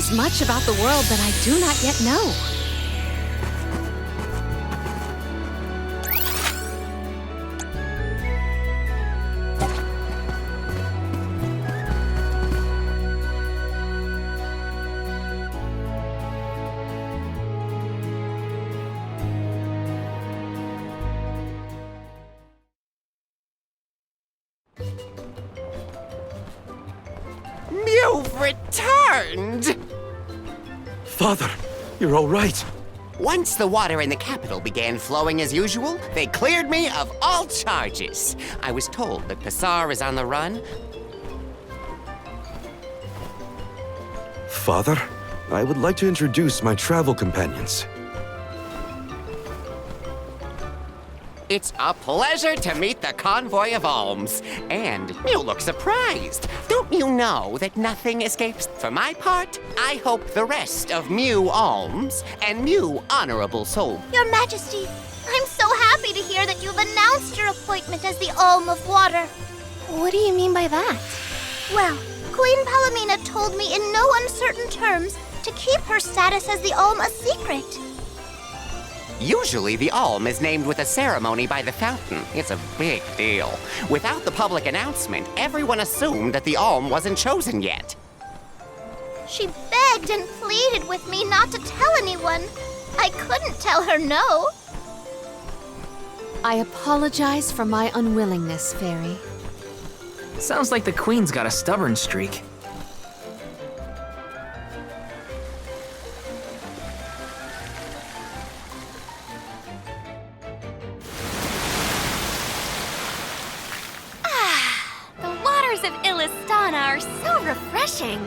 is much about the world that I do not yet know. You've returned! Father, you're all right. Once the water in the capital began flowing as usual, they cleared me of all charges. I was told that Passar is on the run. Father, I would like to introduce my travel companions. It's a pleasure to meet the convoy of alms. And you look surprised. Don't you know that nothing escapes? For my part, I hope the rest of Mew Alms and Mew Honorable Soul. Your Majesty, I'm so happy to hear that you've announced your appointment as the Alm of Water. What do you mean by that? Well, Queen Palamina told me in no uncertain terms to keep her status as the Alm a secret. Usually, the Alm is named with a ceremony by the fountain. It's a big deal. Without the public announcement, everyone assumed that the Alm wasn't chosen yet. She begged and pleaded with me not to tell anyone. I couldn't tell her no. I apologize for my unwillingness, Fairy. Sounds like the Queen's got a stubborn streak. The waters of Illistana are so refreshing.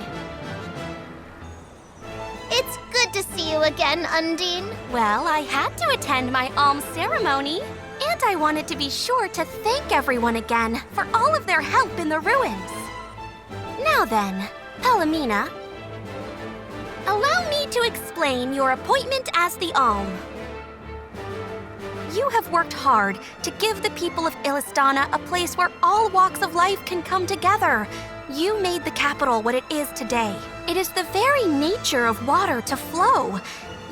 It's good to see you again, Undine. Well, I had to attend my alms ceremony, and I wanted to be sure to thank everyone again for all of their help in the ruins. Now then, Palamina, allow me to explain your appointment as the Alm. You have worked hard to give the people of Illistana a place where all walks of life can come together. You made the capital what it is today. It is the very nature of water to flow.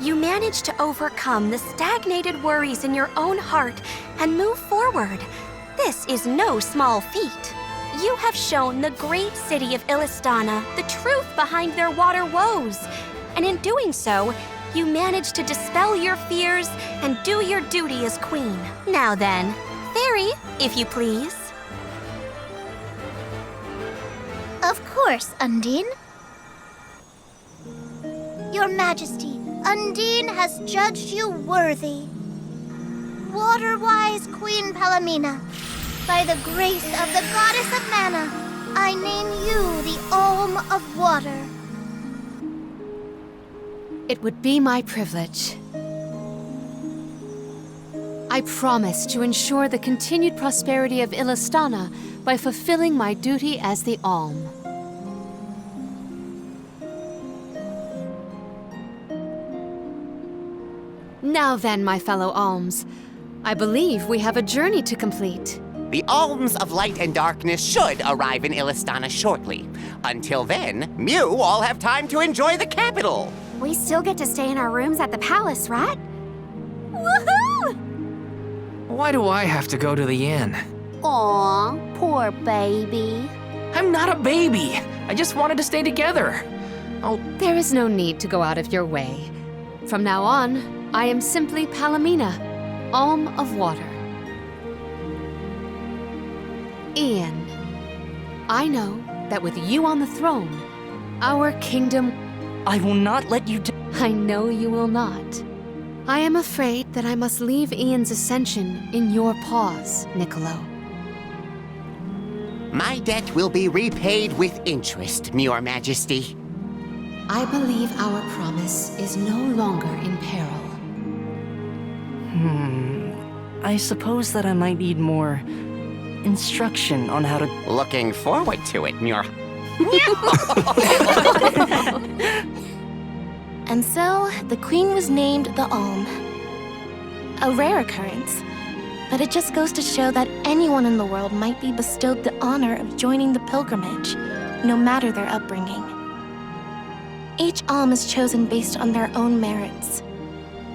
You managed to overcome the stagnated worries in your own heart and move forward. This is no small feat. You have shown the great city of Illistana the truth behind their water woes. And in doing so, you managed to dispel your fears and do your duty as queen. Now then, Fairy, if you please. Of course, Undine. Your Majesty, Undine has judged you worthy. Water-wise Queen Palamina, by the grace of the Goddess of Mana, I name you the Alm of Water. It would be my privilege. I promise to ensure the continued prosperity of Illistana by fulfilling my duty as the Alm. Now then, my fellow Alms, I believe we have a journey to complete. The Alms of Light and Darkness should arrive in Illistana shortly. Until then, Mew all have time to enjoy the capital. We still get to stay in our rooms at the palace, right? Woohoo! Why do I have to go to the inn? Aw, poor baby. I'm not a baby. I just wanted to stay together. Oh, There is no need to go out of your way. From now on, I am simply Palamina, Alm of Water. Ian, I know that with you on the throne, our kingdom... I will not let you do. I know you will not. I am afraid that I must leave Ian's ascension in your paws, Niccolo. My debt will be repaid with interest, Your Majesty. I believe our promise is no longer in peril. I suppose that I might need more instruction on how to... Looking forward to it, Your... And so, the queen was named the Alm. A rare occurrence, but it just goes to show that anyone in the world might be bestowed the honor of joining the pilgrimage, no matter their upbringing. Each alm is chosen based on their own merits.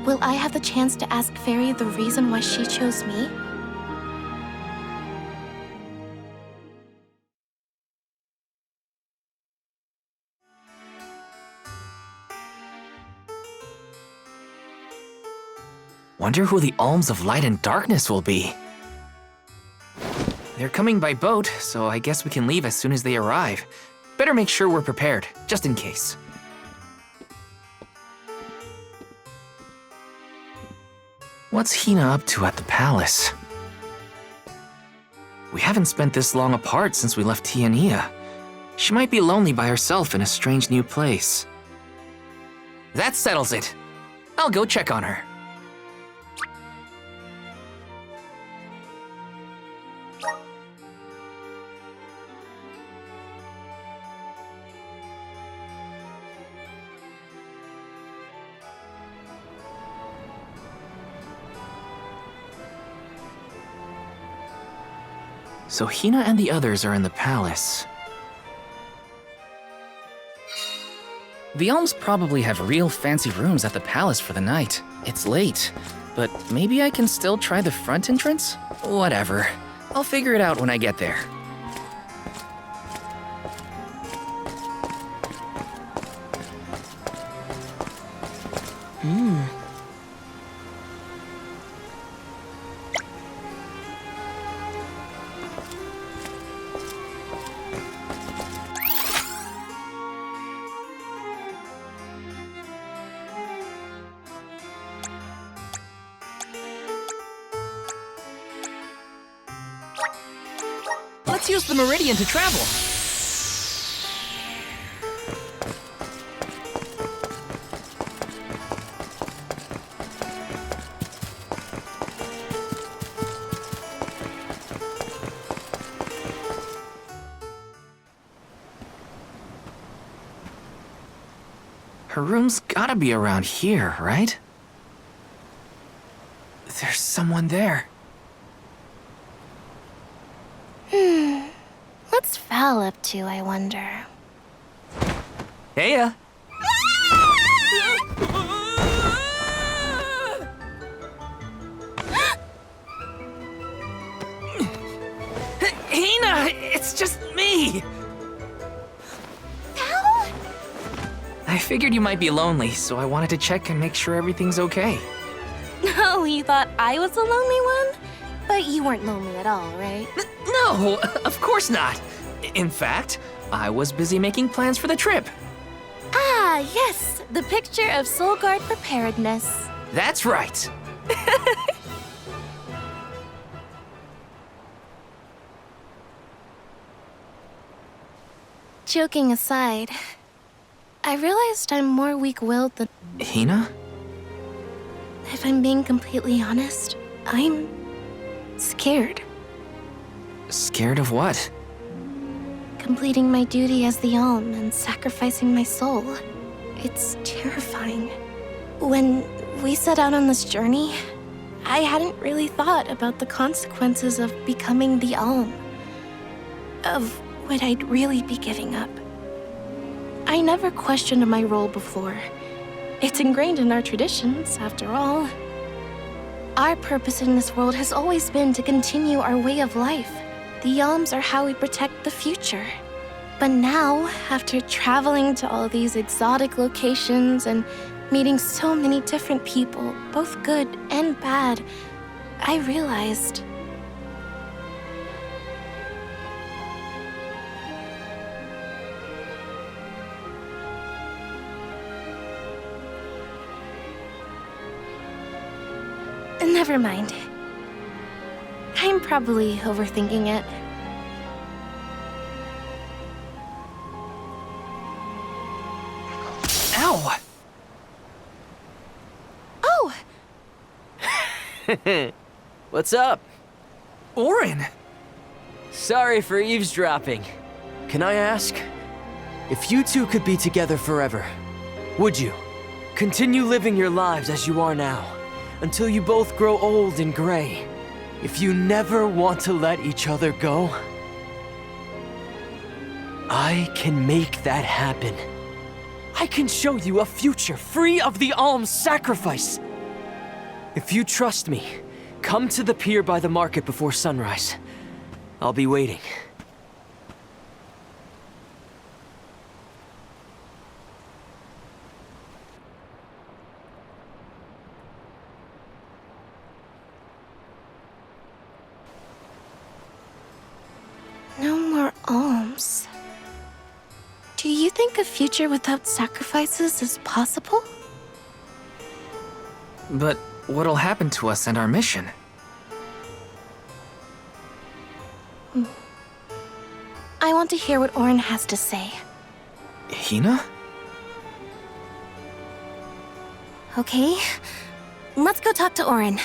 Will I have the chance to ask Fairy the reason why she chose me? Wonder who the Alms of Light and Darkness will be. They're coming by boat, so I guess we can leave as soon as they arrive. Better make sure we're prepared, just in case. What's Hina up to at the palace? We haven't spent this long apart since we left Tiania. She might be lonely by herself in a strange new place. That settles it. I'll go check on her. So Hina and the others are in the palace. The Alms probably have real fancy rooms at the palace for the night. It's late, but maybe I can still try the front entrance? Whatever. I'll figure it out when I get there. Let's use the Meridian to travel. Her room's gotta be around here, right? There's someone there. What's Val up to, I wonder? Heya! Hina! It's just me! Val? I figured you might be lonely, so I wanted to check and make sure everything's okay. Oh, you thought I was the lonely one? But you weren't lonely at all, right? No, of course not. In fact, I was busy making plans for the trip. Ah, yes, the picture of Soulguard preparedness. That's right. Joking aside, I realized I'm more weak-willed than... Hina? If I'm being completely honest, I'm scared. Scared of what? Completing my duty as the Alm and sacrificing my soul. It's terrifying. When we set out on this journey, I hadn't really thought about the consequences of becoming the Alm. Of what I'd really be giving up. I never questioned my role before. It's ingrained in our traditions, after all. Our purpose in this world has always been to continue our way of life. The Alms are how we protect the future. But now, after traveling to all these exotic locations and meeting so many different people, both good and bad, I realized... Never mind. I'm probably overthinking it. Ow! Oh! What's up? Orin! Sorry for eavesdropping. Can I ask? If you two could be together forever, would you? Continue living your lives as you are now, until you both grow old and gray. If you never want to let each other go, I can make that happen. I can show you a future free of the alms sacrifice. If you trust me, come to the pier by the market before sunrise. I'll be waiting. No more alms. Do you think a future without sacrifices is possible? But what'll happen to us and our mission? I want to hear what Orin has to say. Hina? Okay, let's go talk to Orin.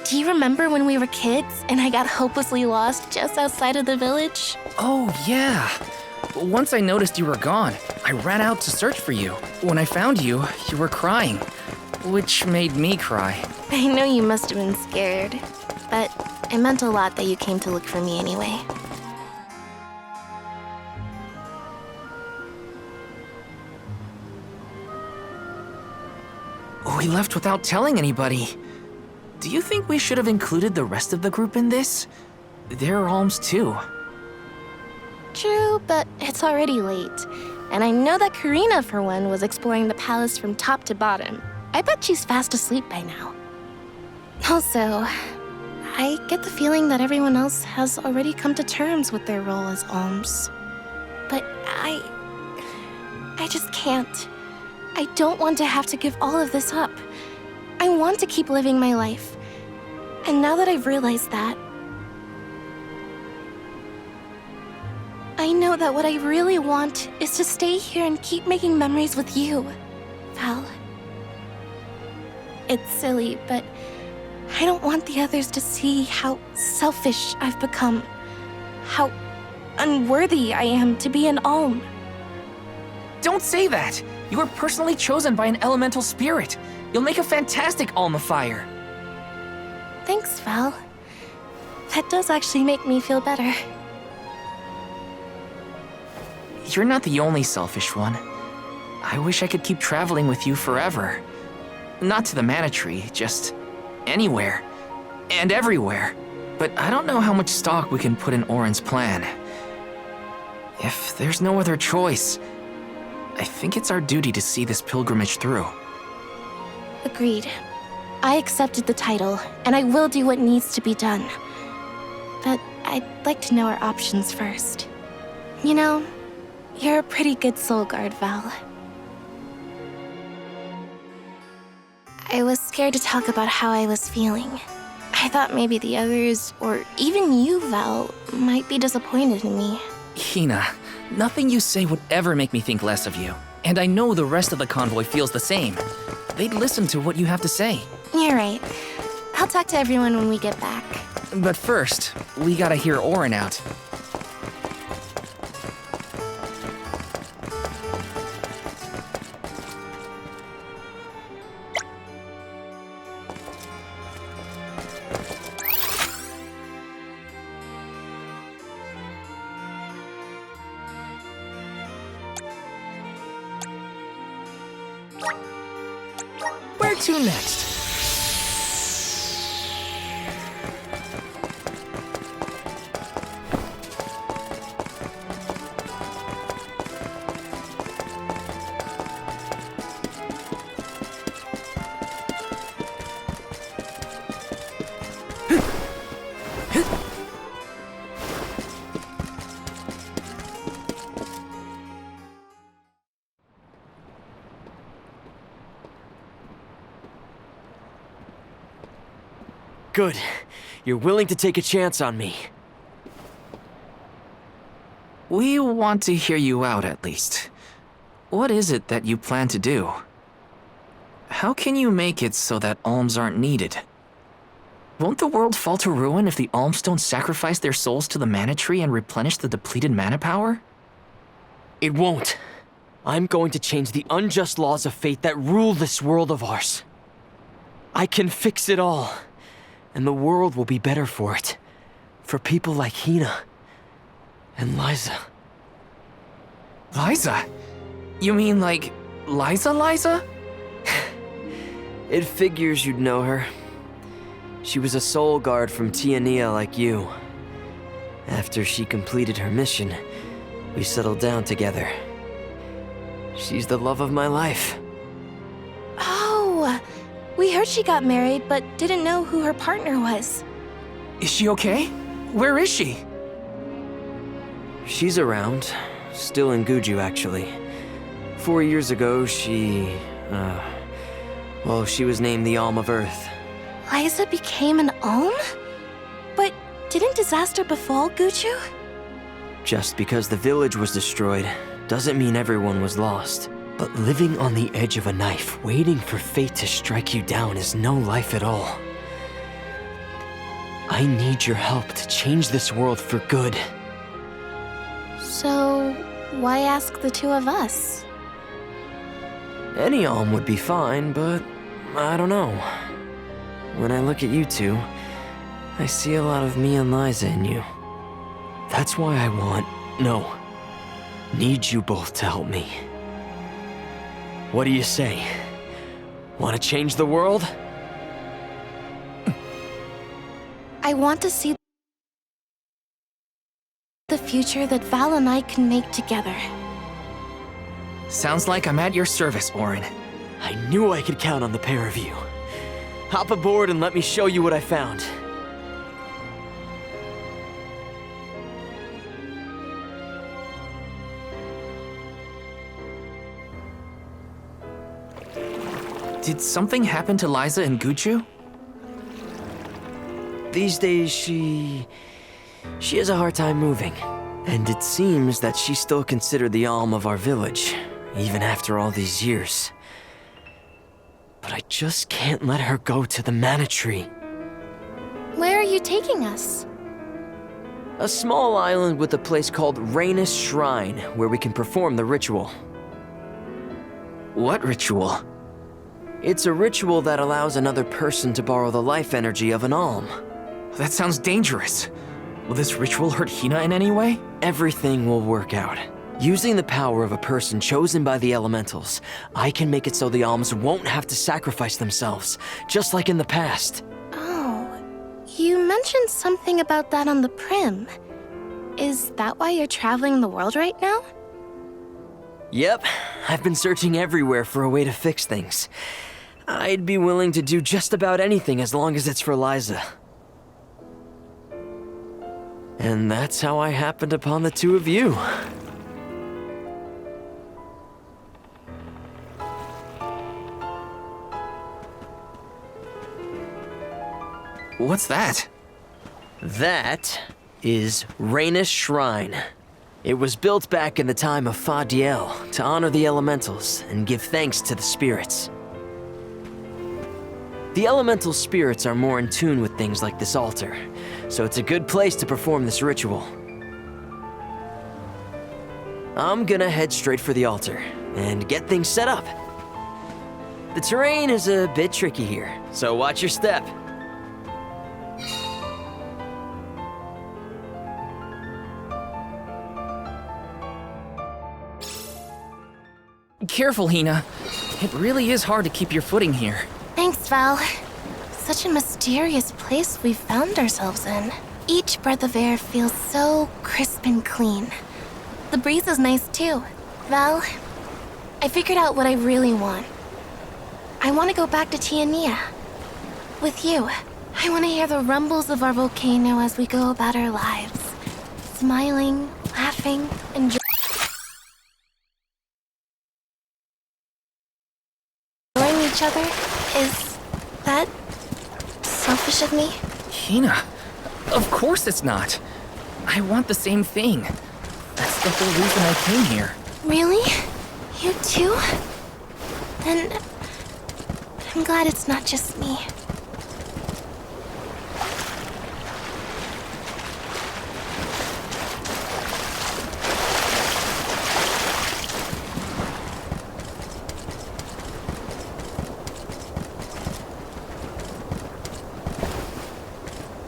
Do you remember when we were kids and I got hopelessly lost just outside of the village? Oh, yeah. Once I noticed you were gone, I ran out to search for you. When I found you, you were crying, which made me cry. I know you must have been scared, but it meant a lot that you came to look for me anyway. We left without telling anybody. Do you think we should have included the rest of the group in this? They're alms too. True, but it's already late. And I know that Karina, for one, was exploring the palace from top to bottom. I bet she's fast asleep by now. Also, I get the feeling that everyone else has already come to terms with their role as alms. But I just can't. I don't want to have to give all of this up. I want to keep living my life. And now that I've realized that, I know that what I really want is to stay here and keep making memories with you, Val. It's silly, but I don't want the others to see how selfish I've become, how unworthy I am to be an alm. Don't say that! You were personally chosen by an elemental spirit. You'll make a fantastic Alma Fire. Thanks, Val. That does actually make me feel better. You're not the only selfish one. I wish I could keep traveling with you forever. Not to the Mana Tree, just anywhere. And everywhere. But I don't know how much stock we can put in Orin's plan. If there's no other choice, I think it's our duty to see this pilgrimage through. Agreed. I accepted the title, and I will do what needs to be done. But I'd like to know our options first. You know, you're a pretty good soul guard, Val. I was scared to talk about how I was feeling. I thought maybe the others, or even you, Val, might be disappointed in me. Hina, nothing you say would ever make me think less of you. And I know the rest of the convoy feels the same. They'd listen to what you have to say. You're right. I'll talk to everyone when we get back. But first, we gotta hear Orin out. Where to next? Good. You're willing to take a chance on me. We want to hear you out, at least. What is it that you plan to do? How can you make it so that alms aren't needed? Won't the world fall to ruin if the alms don't sacrifice their souls to the mana tree and replenish the depleted mana power? It won't. I'm going to change the unjust laws of fate that rule this world of ours. I can fix it all, and the world will be better for it. For people like Hina and Liza. Liza? You mean like Liza? It figures you'd know her. She was a soul guard from Tiania like you. After she completed her mission, we settled down together. She's the love of my life. Oh, we heard she got married, but didn't know who her partner was. Is she okay? Where is she? She's around. Still in Guju, actually. 4 years ago, she was named the Alm of Earth. Liza became an Alm? But didn't disaster befall Guju? Just because the village was destroyed doesn't mean everyone was lost. But living on the edge of a knife, waiting for fate to strike you down is no life at all. I need your help to change this world for good. So, why ask the two of us? Any Alm would be fine, but I don't know. When I look at you two, I see a lot of me and Liza in you. That's why I need you both to help me. What do you say? Want to change the world? I want to see the future that Val and I can make together. Sounds like I'm at your service, Auron. I knew I could count on the pair of you. Hop aboard and let me show you what I found. Did something happen to Liza and Guju? These days, she has a hard time moving. And it seems that she's still considered the Alm of our village, even after all these years. But I just can't let her go to the Mana Tree. Where are you taking us? A small island with a place called Rhaenys Shrine, where we can perform the ritual. What ritual? It's a ritual that allows another person to borrow the life energy of an Alm. That sounds dangerous. Will this ritual hurt Hina in any way? Everything will work out. Using the power of a person chosen by the elementals, I can make it so the Alms won't have to sacrifice themselves, just like in the past. Oh, you mentioned something about that on the Prim. Is that why you're traveling the world right now? Yep, I've been searching everywhere for a way to fix things. I'd be willing to do just about anything as long as it's for Liza. And that's how I happened upon the two of you. What's that? That is Rhaenys Shrine. It was built back in the time of Fadiel to honor the elementals and give thanks to the spirits. The elemental spirits are more in tune with things like this altar, so it's a good place to perform this ritual. I'm gonna head straight for the altar and get things set up. The terrain is a bit tricky here, so watch your step. Careful, Hina. It really is hard to keep your footing here. Thanks, Val. Such a mysterious place we've found ourselves in. Each breath of air feels so crisp and clean. The breeze is nice too. Val, I figured out what I really want. I want to go back to Tiania. With you. I want to hear the rumbles of our volcano as we go about our lives. Smiling, laughing, enjoying each other. Is that selfish of me? Hina, of course it's not. I want the same thing. That's the whole reason I came here. Really? You too? Then I'm glad it's not just me.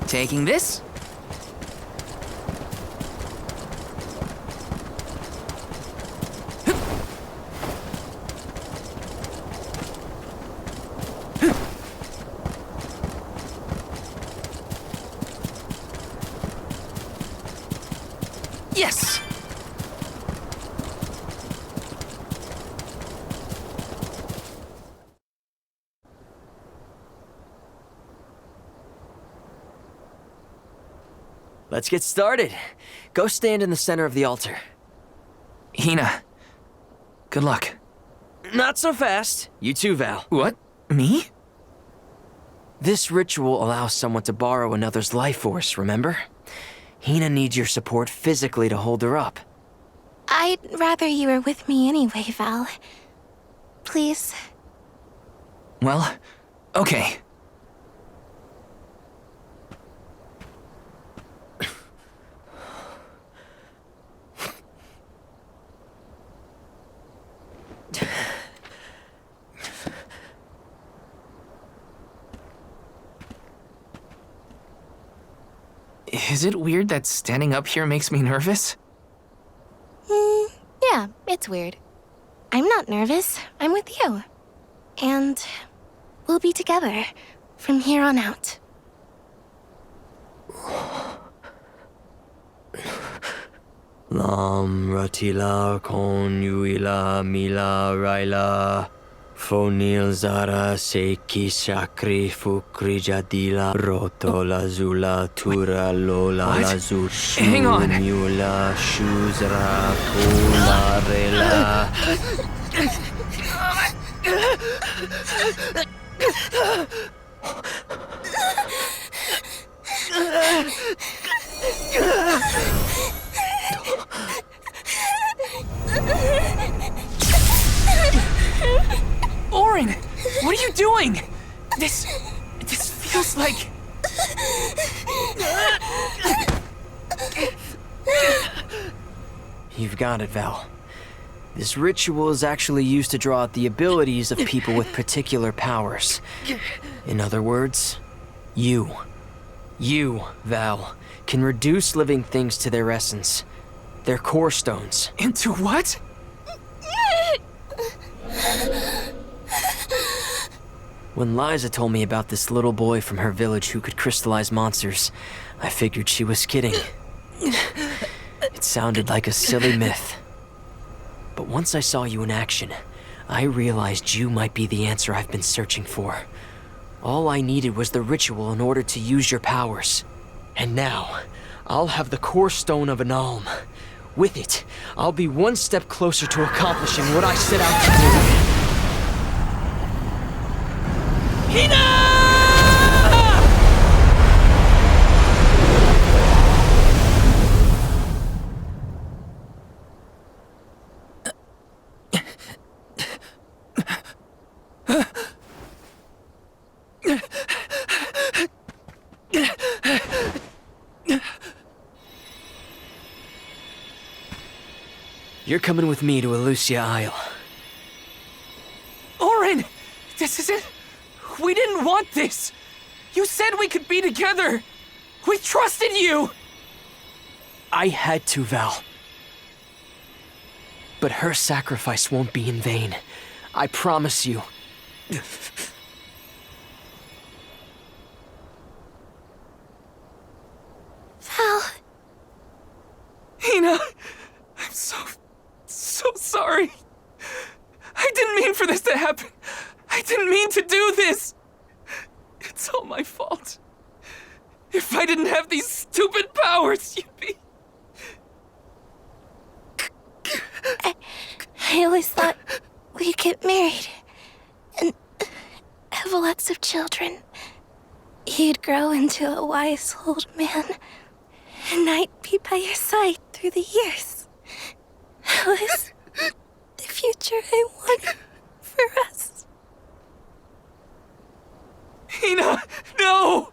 Taking this. Yes! Let's get started. Go stand in the center of the altar. Hina, good luck. Not so fast. You too, Val. What? Me? This ritual allows someone to borrow another's life force, remember? Hina needs your support physically to hold her up. I'd rather you were with me anyway, Val. Please. Well, okay. Is it weird that standing up here makes me nervous? Yeah, it's weird. I'm not nervous. I'm with you. And we'll be together from here on out. Lam ratila kon yuila mila raila fonil zara seki shakri fukri jadila roto lazula tura lola What? lazu Hang on. shula shuzra pula rela. Orin, what are you doing? This feels like... You've got it, Val. This ritual is actually used to draw out the abilities of people with particular powers. In other words, you, Val, can reduce living things to their essence, their core stones. Into what? When Liza told me about this little boy from her village who could crystallize monsters, I figured she was kidding. It sounded like a silly myth. But once I saw you in action, I realized you might be the answer I've been searching for. All I needed was the ritual in order to use your powers. And now, I'll have the core stone of an Alm. With it, I'll be one step closer to accomplishing what I set out to do. Hina! You're coming with me to Elusia Isle. Orin! This isn't... We didn't want this! You said we could be together! We trusted you! I had to, Val. But her sacrifice won't be in vain. I promise you. Val, Hina, I'm so sorry. I didn't mean for this to happen. I didn't mean to do this. It's all my fault. If I didn't have these stupid powers, you'd be... I always thought we'd get married and have lots of children. You'd grow into a wise old man, and I'd be by your side through the years. That was the future I wanted for us. Hina, no!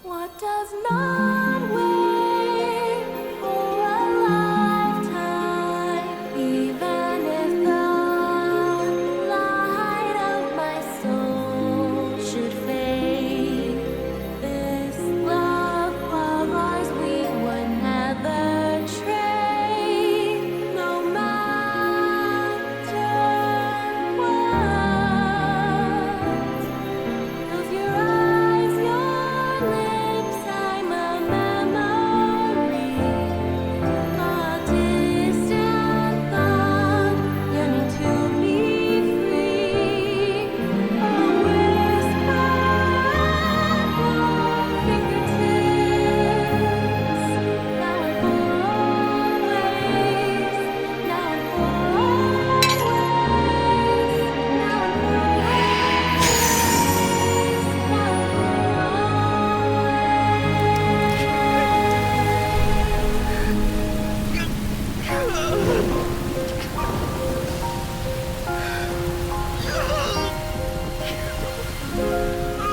What does not wait for a lifetime, even if the light of my soul should fade. This love of ours we would never trade, no matter what. Close your eyes, your lips, I'm a memory, a distant thought, yearning to be free, a whisper at your fingertips, now and for always, now and for always, now and for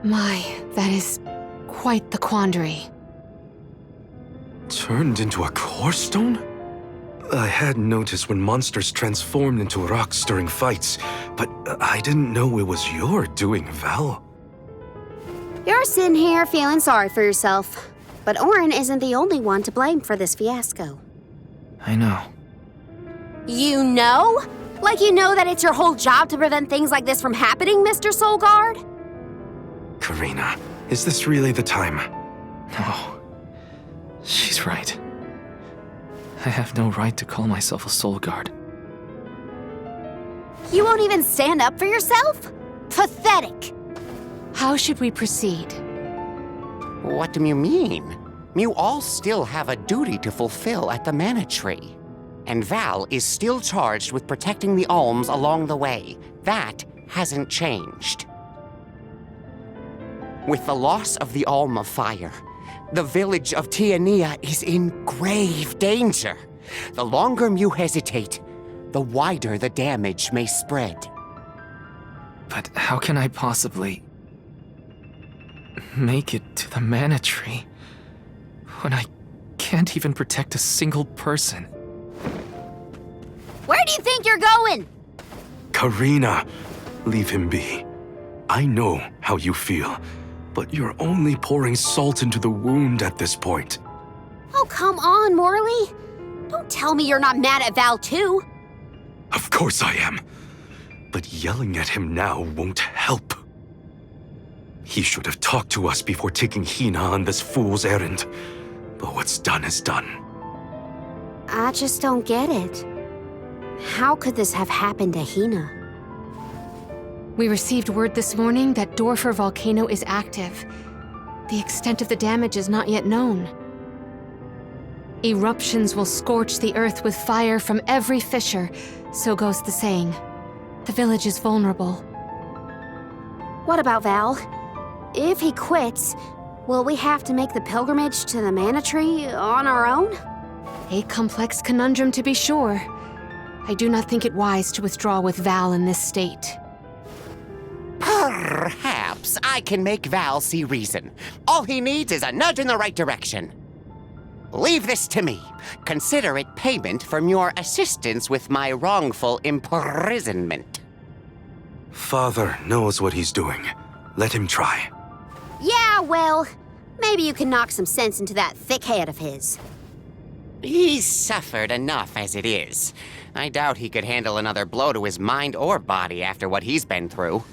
My, that is quite the quandary. Turned into a core stone? I had noticed when monsters transformed into rocks during fights, but I didn't know it was your doing, Val. You're sitting here feeling sorry for yourself. But Orin isn't the only one to blame for this fiasco. I know. You know? Like you know that it's your whole job to prevent things like this from happening, Mr. Soulguard? Karina, is this really the time? No. She's right. I have no right to call myself a soul guard. You won't even stand up for yourself? Pathetic! How should we proceed? What do you mean? You all still have a duty to fulfill at the Mana Tree. And Val is still charged with protecting the Alms along the way. That hasn't changed. With the loss of the Alm of Fire, the village of Tiania is in grave danger. The longer you hesitate, the wider the damage may spread. But how can I possibly make it to the Mana Tree when I can't even protect a single person? Where do you think you're going? Karina, leave him be. I know how you feel, but you're only pouring salt into the wound at this point. Oh, come on, Morley. Don't tell me you're not mad at Val, too. Of course I am. But yelling at him now won't help. He should have talked to us before taking Hina on this fool's errand. But what's done is done. I just don't get it. How could this have happened to Hina? We received word this morning that Dorfer Volcano is active. The extent of the damage is not yet known. Eruptions will scorch the earth with fire from every fissure, so goes the saying. The village is vulnerable. What about Val? If he quits, will we have to make the pilgrimage to the Mana Tree on our own? A complex conundrum to be sure. I do not think it wise to withdraw with Val in this state. Perhaps I can make Val see reason. All he needs is a nudge in the right direction. Leave this to me. Consider it payment from your assistance with my wrongful imprisonment. Father knows what he's doing. Let him try. Yeah, well, maybe you can knock some sense into that thick head of his. He's suffered enough as it is. I doubt he could handle another blow to his mind or body after what he's been through.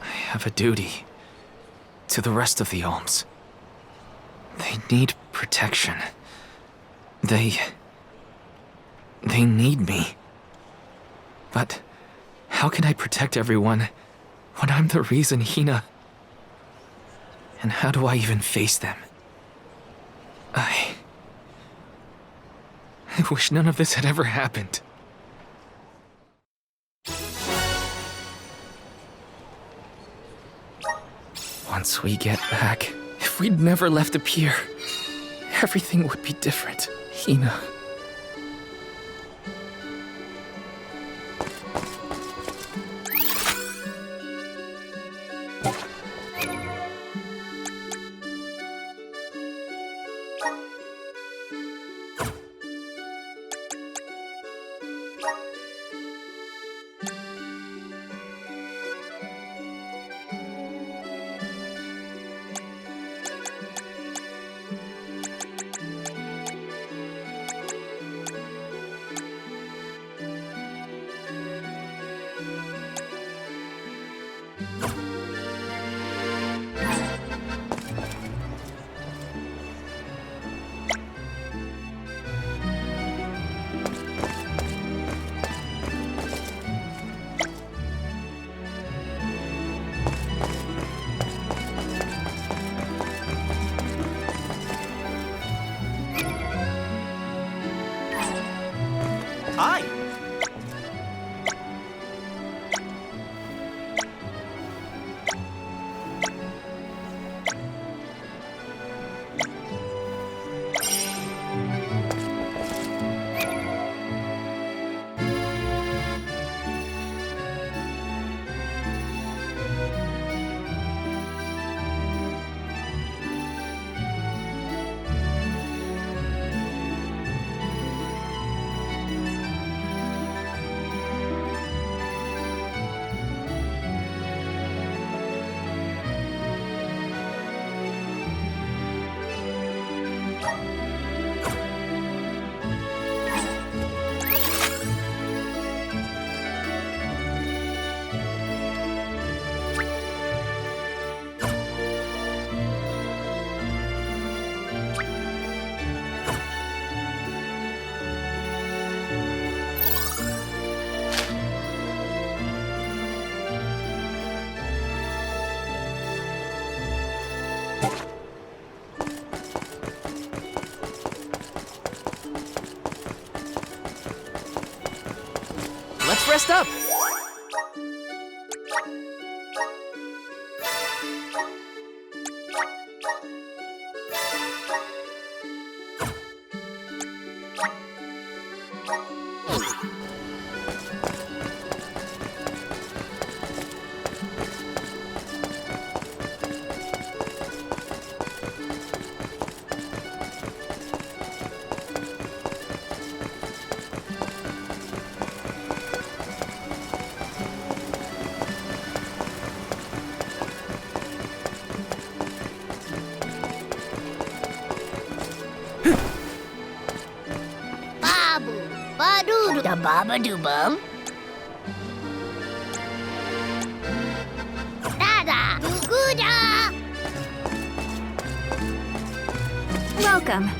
I have a duty to the rest of the Alms. They need protection. They need me. But how can I protect everyone when I'm the reason Hina... And how do I even face them? I wish none of this had ever happened. Once we get back, if we'd never left the pier, everything would be different. Hina. Hi. Let's rest up! Da baba do bum. Dada do gooda. Welcome.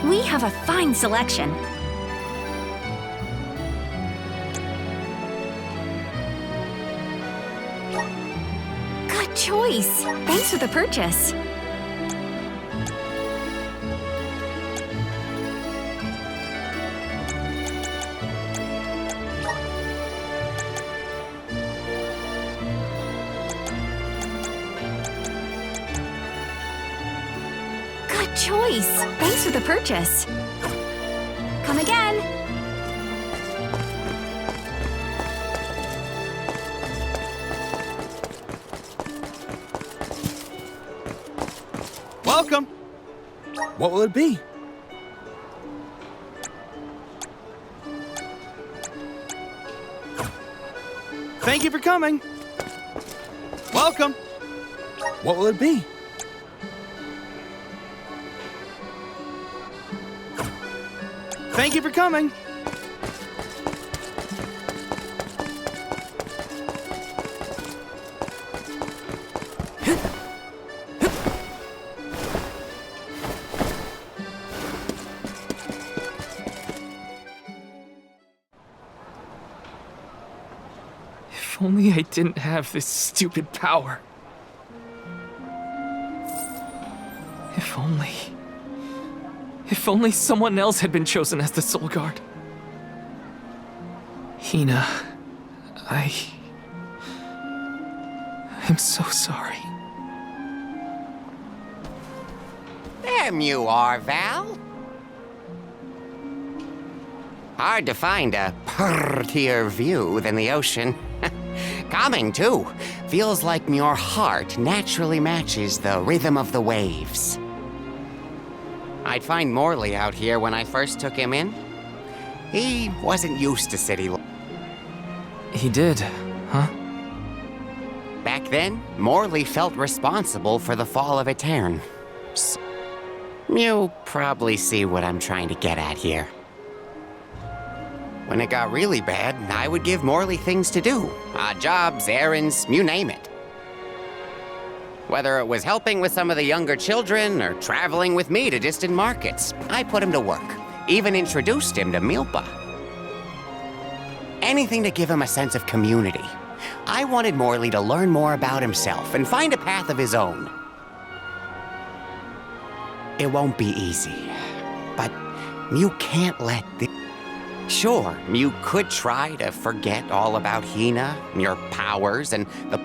We have a fine selection. Good choice. Thanks for the purchase. Good choice. Thanks for the purchase. Come again. Welcome. What will it be? Thank you for coming. Welcome. What will it be? Thank you for coming. If only I didn't have this stupid power. If only... If only someone else had been chosen as the Soul Guard. Hina, I'm so sorry. There you are, Val. Hard to find a prettier view than the ocean. Calming, too. Feels like your heart naturally matches the rhythm of the waves. I'd find Morley out here when I first took him in. He wasn't used to city life. He did, huh? Back then, Morley felt responsible for the fall of Aetern. You probably see what I'm trying to get at here. When it got really bad, I would give Morley things to do. Odd jobs, errands, you name it. Whether it was helping with some of the younger children or traveling with me to distant markets, I put him to work. Even introduced him to Milpa. Anything to give him a sense of community. I wanted Morley to learn more about himself and find a path of his own. It won't be easy, but you can't let this... Sure, you could try to forget all about Hina, and your powers, and the...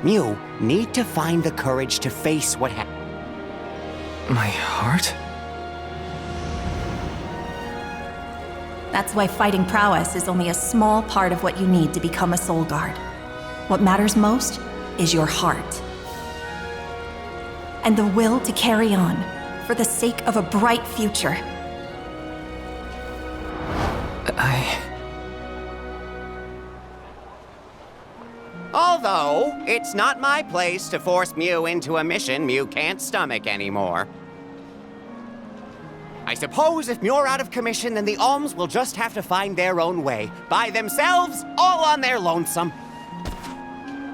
You need to find the courage to face what happened. My heart? That's why fighting prowess is only a small part of what you need to become a Soul Guard. What matters most is your heart. And the will to carry on, for the sake of a bright future. Although, it's not my place to force Mew into a mission Mew can't stomach anymore. I suppose if Mew're out of commission, then the Alms will just have to find their own way, by themselves, all on their lonesome.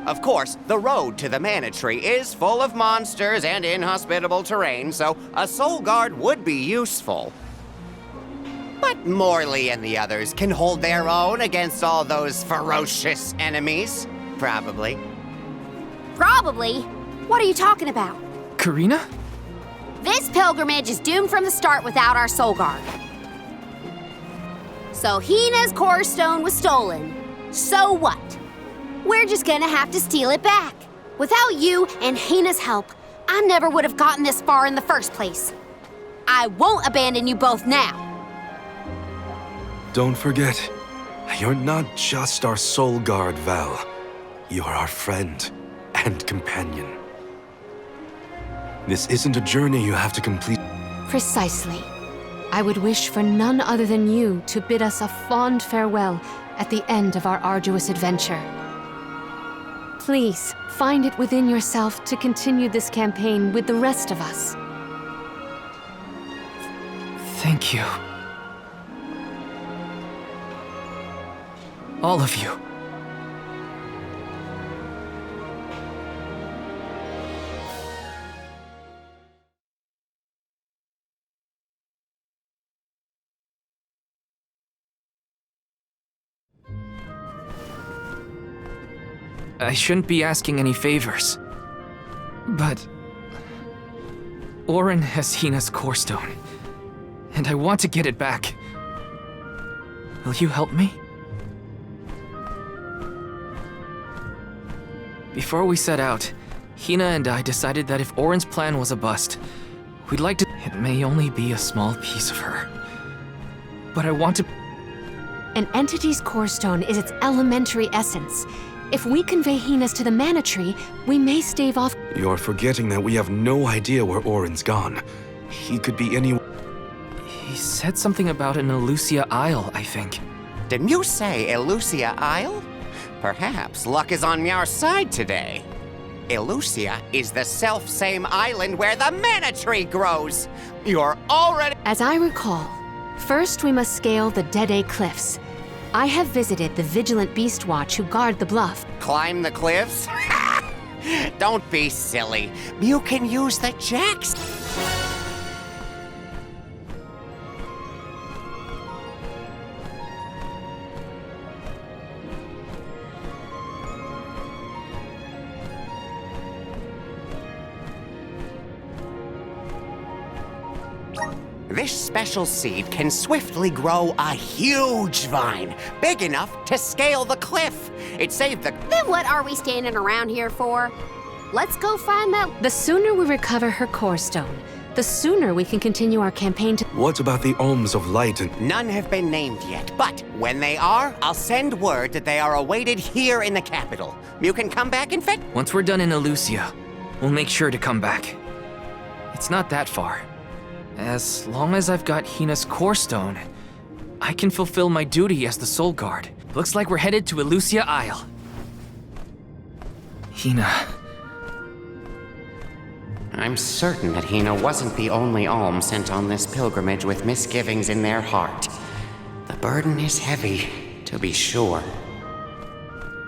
Of course, the road to the Mana Tree is full of monsters and inhospitable terrain, so a Soul Guard would be useful. But Morley and the others can hold their own against all those ferocious enemies. Probably. Probably? What are you talking about? Karina? This pilgrimage is doomed from the start without our Soul Guard. So Hina's Core Stone was stolen. So what? We're just gonna have to steal it back. Without you and Hina's help, I never would have gotten this far in the first place. I won't abandon you both now. Don't forget, you're not just our Soul Guard, Val. You're our friend and companion. This isn't a journey you have to complete. Precisely. I would wish for none other than you to bid us a fond farewell at the end of our arduous adventure. Please, find it within yourself to continue this campaign with the rest of us. Thank you. All of you. I shouldn't be asking any favors, but Auron has Hina's Core Stone, and I want to get it back. Will you help me? Before we set out, Hina and I decided that if Auron's plan was a bust, we'd like to— It may only be a small piece of her, but I want to— An entity's Core Stone is its elementary essence. If we convey Hina's to the Mana Tree, we may stave off— You're forgetting that we have no idea where Auron's gone. He could be anywhere. He said something about an Elusia Isle, I think. Didn't you say Elusia Isle? Perhaps luck is on your side today. Elusia is the self-same island where the Mana Tree grows. You're already— As I recall, first we must scale the Dede Cliffs. I have visited the Vigilant Beast Watch who guard the bluff. Climb the cliffs? Don't be silly. You can use the jacks. This special seed can swiftly grow a huge vine, big enough to scale the cliff. It saved the— Then what are we standing around here for? Let's go find that— The sooner we recover her Core Stone, the sooner we can continue our campaign to— What about the Alms of Light and— None have been named yet, but when they are, I'll send word that they are awaited here in the capital. You can come back and fetch— Once we're done in Elusia, we'll make sure to come back. It's not that far. As long as I've got Hina's Core Stone, I can fulfill my duty as the Soul Guard. Looks like we're headed to Elusia Isle. Hina. I'm certain that Hina wasn't the only alm sent on this pilgrimage with misgivings in their heart. The burden is heavy, to be sure.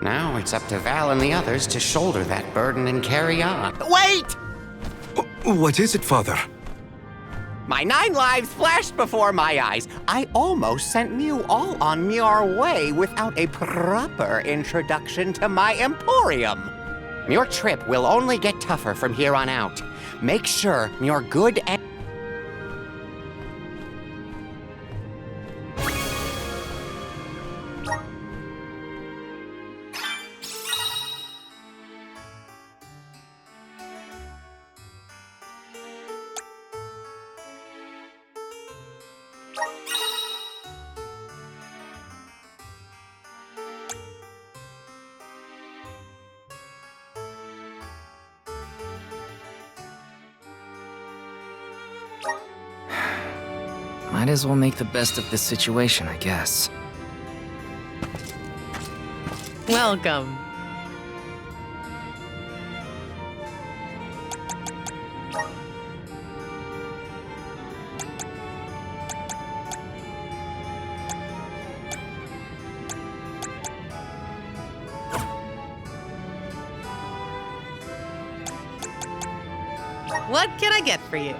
Now it's up to Val and the others to shoulder that burden and carry on. Wait! What is it, Father? My 9 lives flashed before my eyes. I almost sent Mew all on your way without a proper introduction to my Emporium. Your trip will only get tougher from here on out. Make sure you're good and— Might as well make the best of this situation, I guess. Welcome. What can I get for you?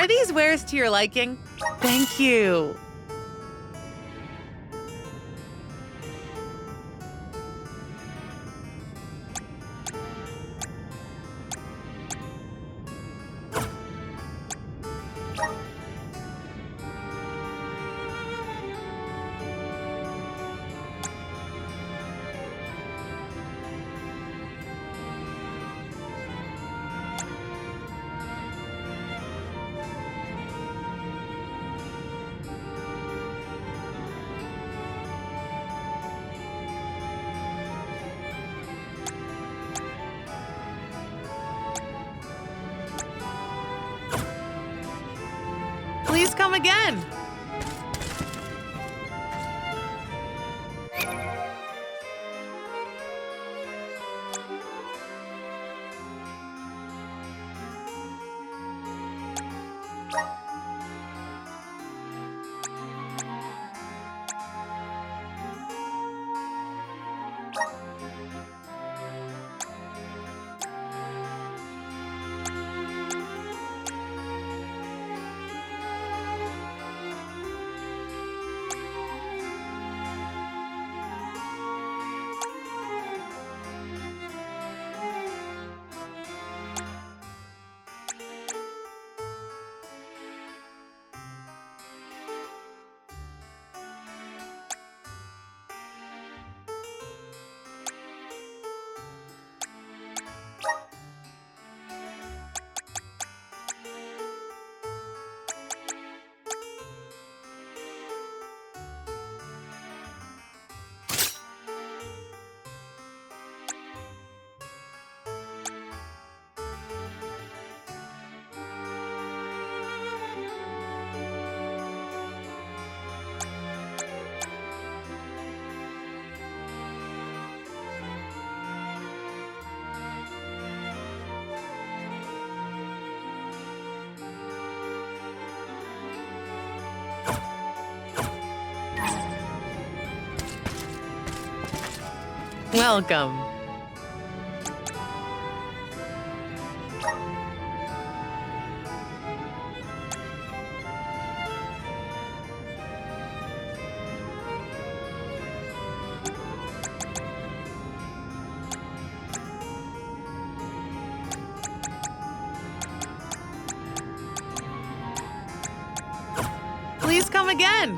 Are these wares to your liking? Thank you. Please come again. welcome. Please come again.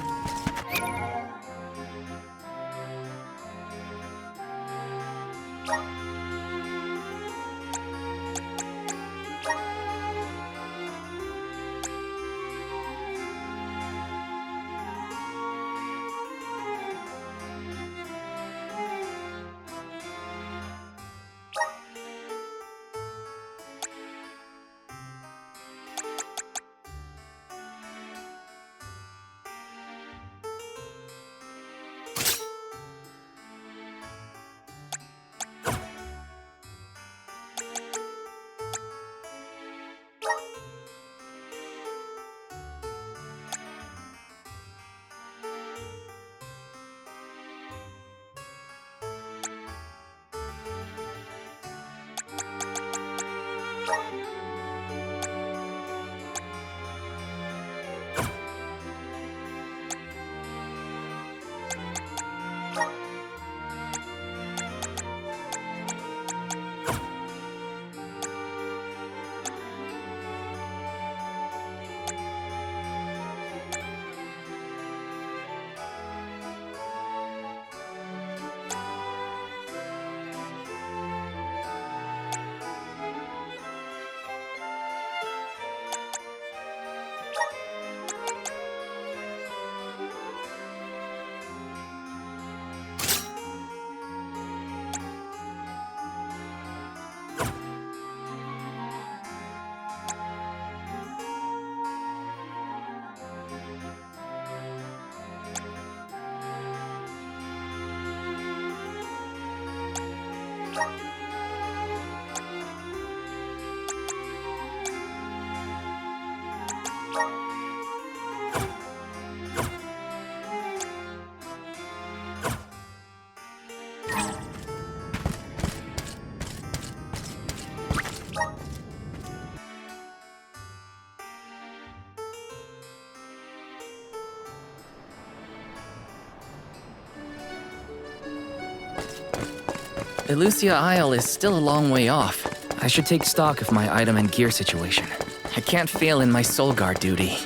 Elusia Isle is still a long way off. I should take stock of my item and gear situation. I can't fail in my Soul Guard duty.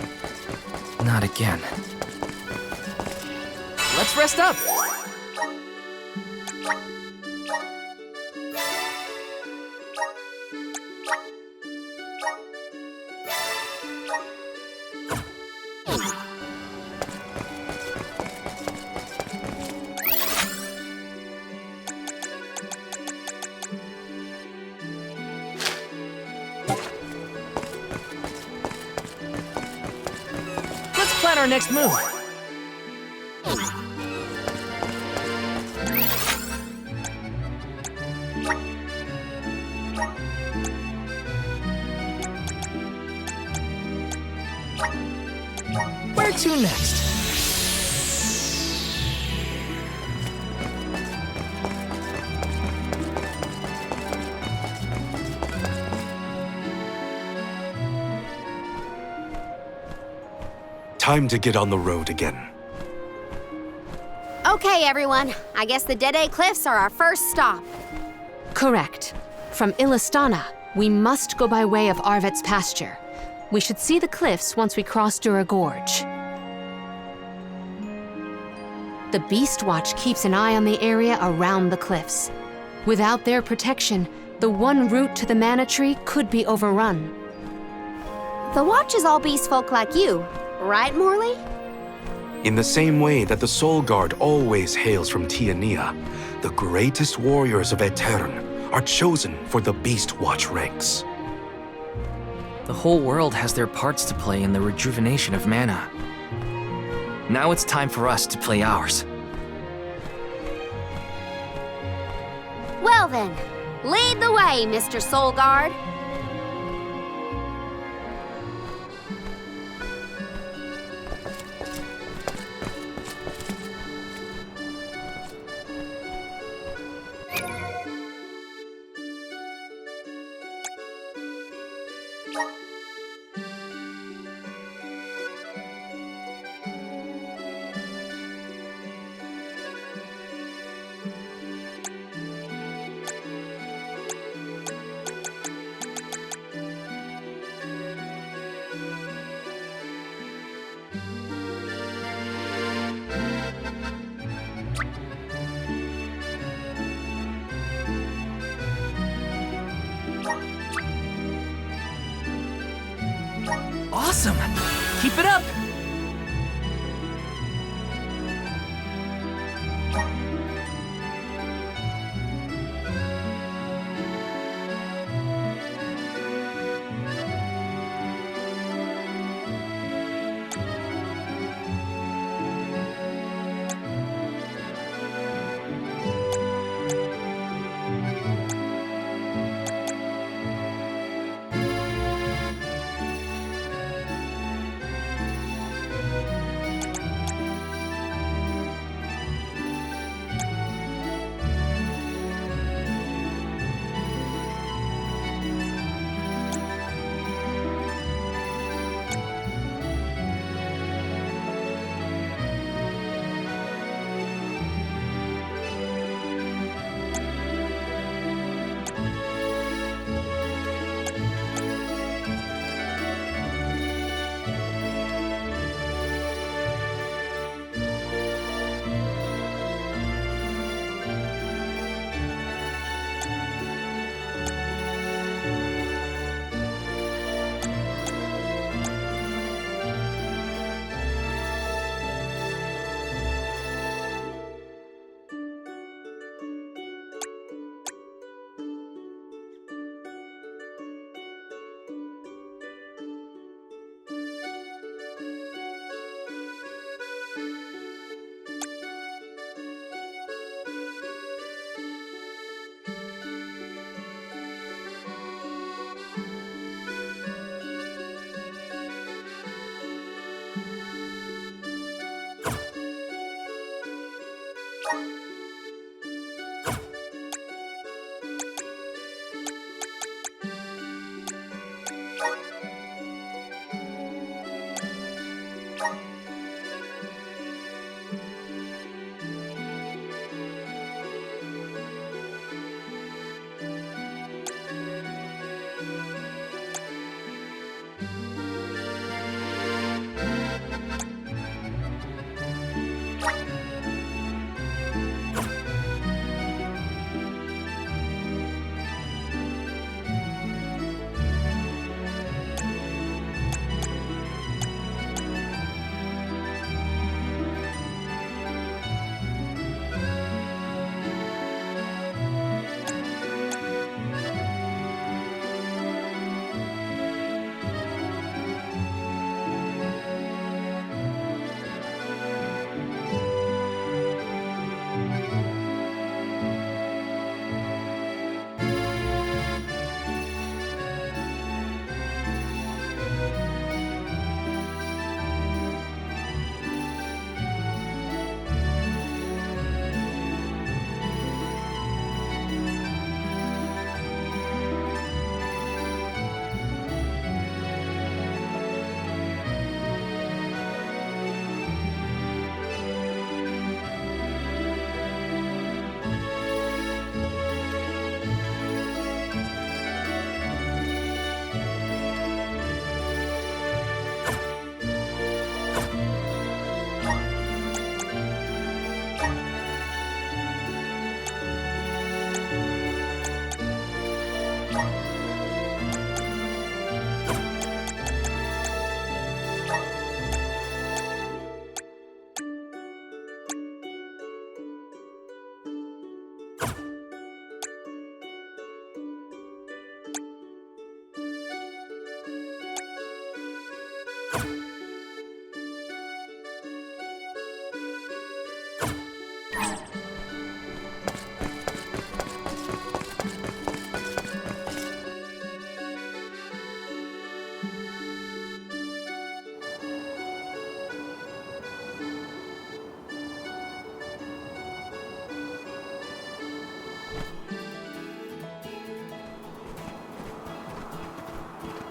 Not again. Let's rest up! Plan our next move. Where to next? Time to get on the road again. Okay, everyone. I guess the Dede Cliffs are our first stop. Correct. From Illistana, we must go by way of Arvet's pasture. We should see the cliffs once we cross Dura Gorge. The Beast Watch keeps an eye on the area around the cliffs. Without their protection, the one route to the Mana Tree could be overrun. The Watch is all beast folk like you, right, Morley? In the same way that the Soul Guard always hails from Tiania, the greatest warriors of Aetern are chosen for the Beast Watch ranks. The whole world has their parts to play in the rejuvenation of mana. Now it's time for us to play ours. Well then, lead the way, Mr. Soul Guard. Awesome! Keep it up!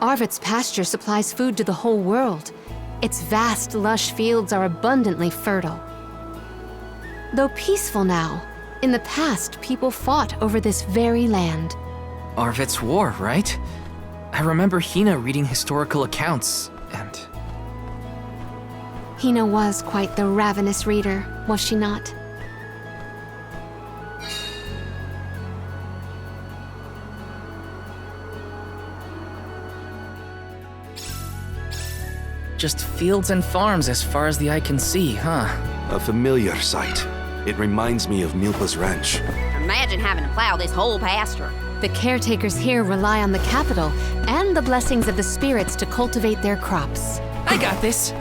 Arvit's pasture supplies food to the whole world. Its vast, lush fields are abundantly fertile. Though peaceful now, in the past people fought over this very land. Arvit's war, right? I remember Hina reading historical accounts, and... Hina was quite the ravenous reader, was she not? Just fields and farms as far as the eye can see, huh? A familiar sight. It reminds me of Milpa's ranch. Imagine having to plow this whole pasture. The caretakers here rely on the capital and the blessings of the spirits to cultivate their crops. I got this.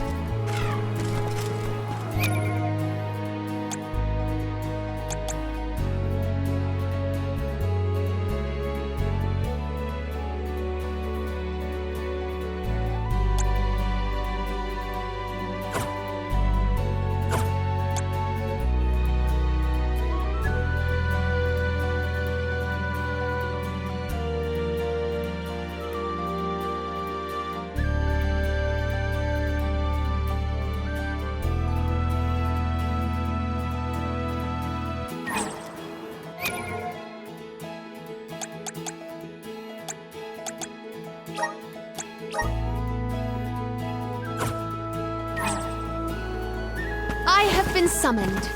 I have been summoned.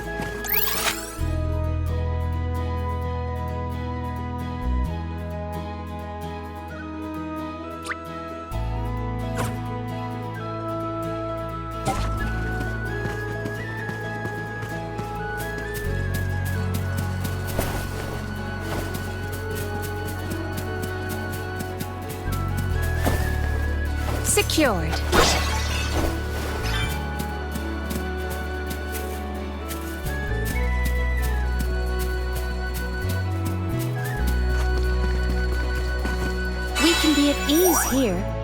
Secured. We can be at ease here.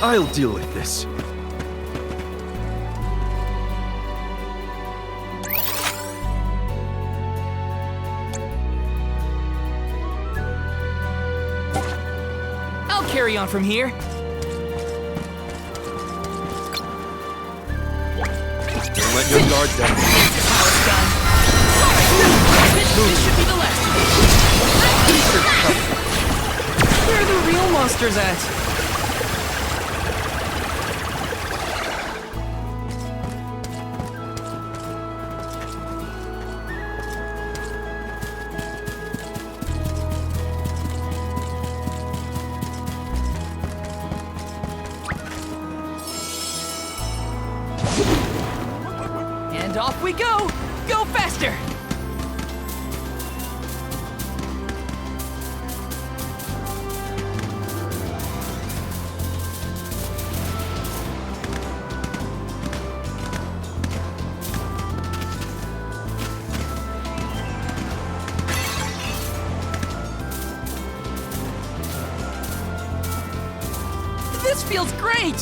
I'll deal with this. I'll carry on from here. Don't let your guard down. This should be the last of it. Where are the real monsters at? And off we go! Go faster! feels great!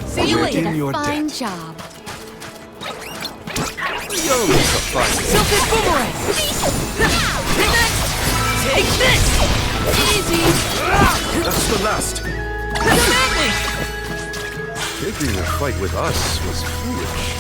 See you later. In your Fine debt. job. You'll suffice. Silted boomerang! Take this! Easy! That's the last. Come at me! Taking a fight with us was foolish.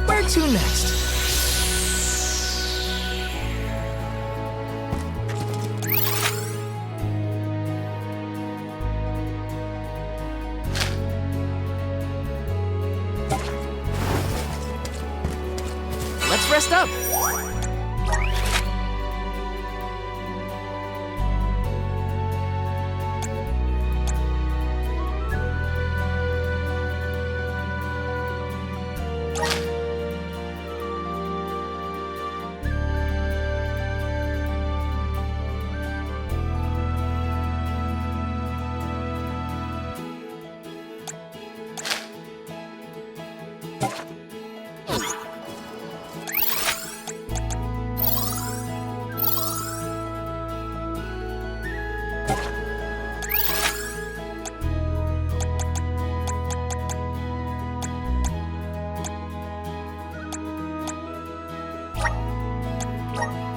Where to next? Let's rest up.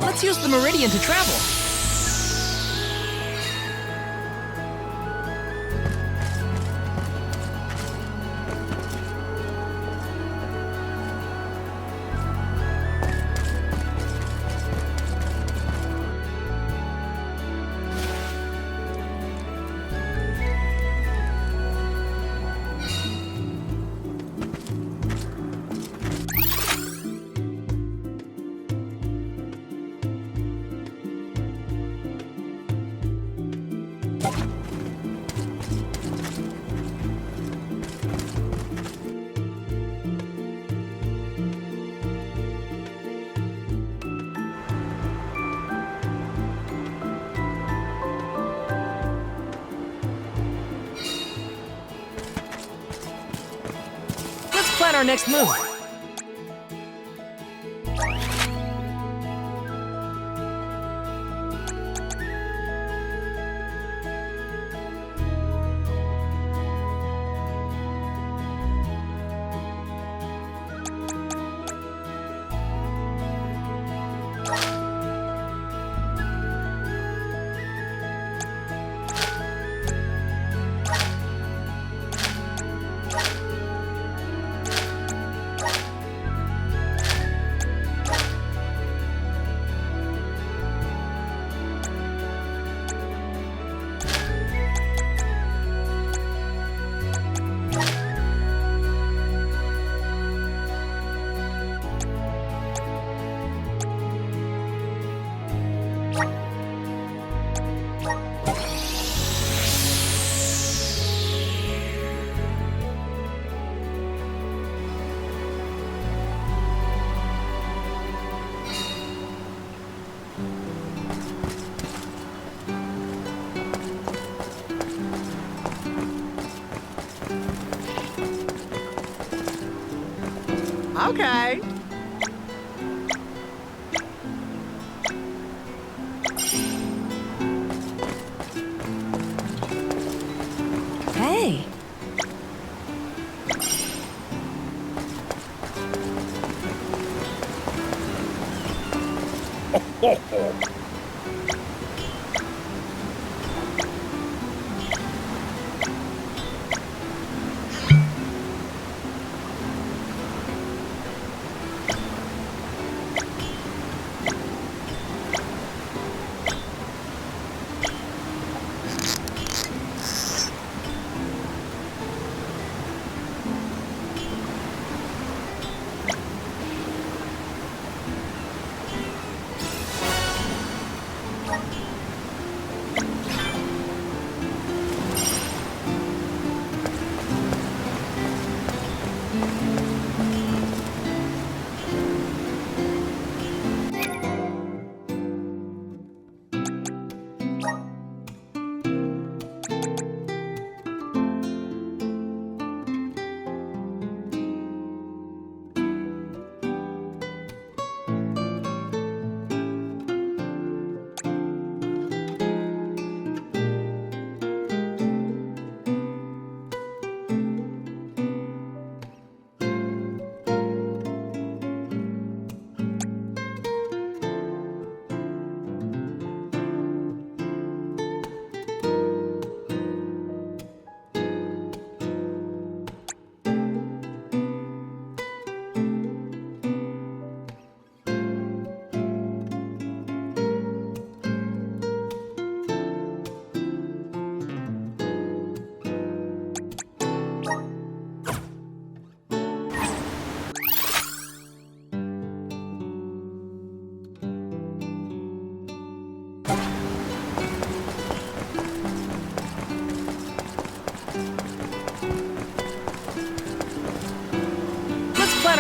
Let's use the Meridian to travel. Plan our next move. Okay. Hey.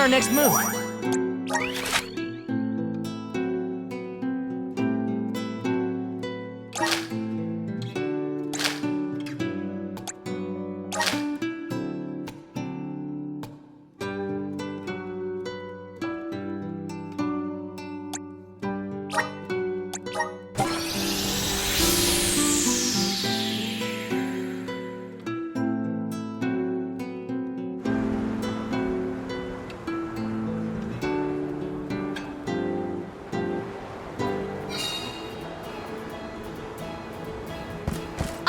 our next move?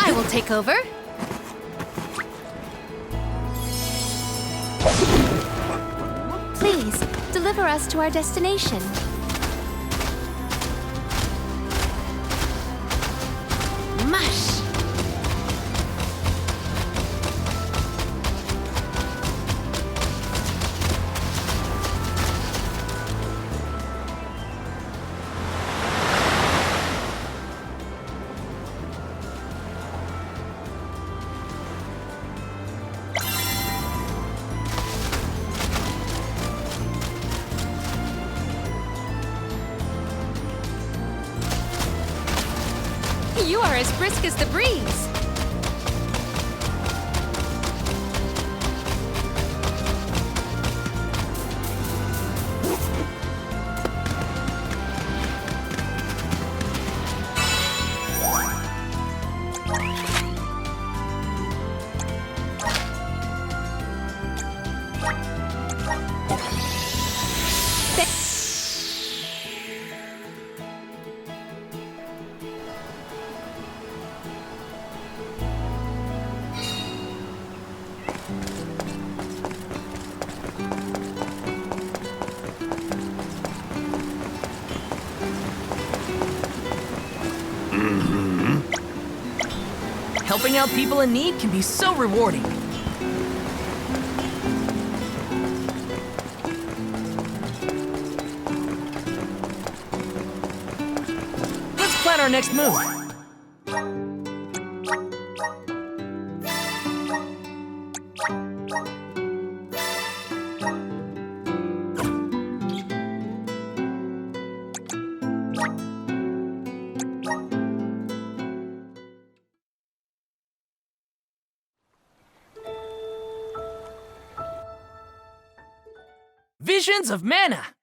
I will take over. Please, deliver us to our destination. Mush! You are as brisk as the breeze. Helping out people in need can be so rewarding. Let's plan our next move. Visions of Mana!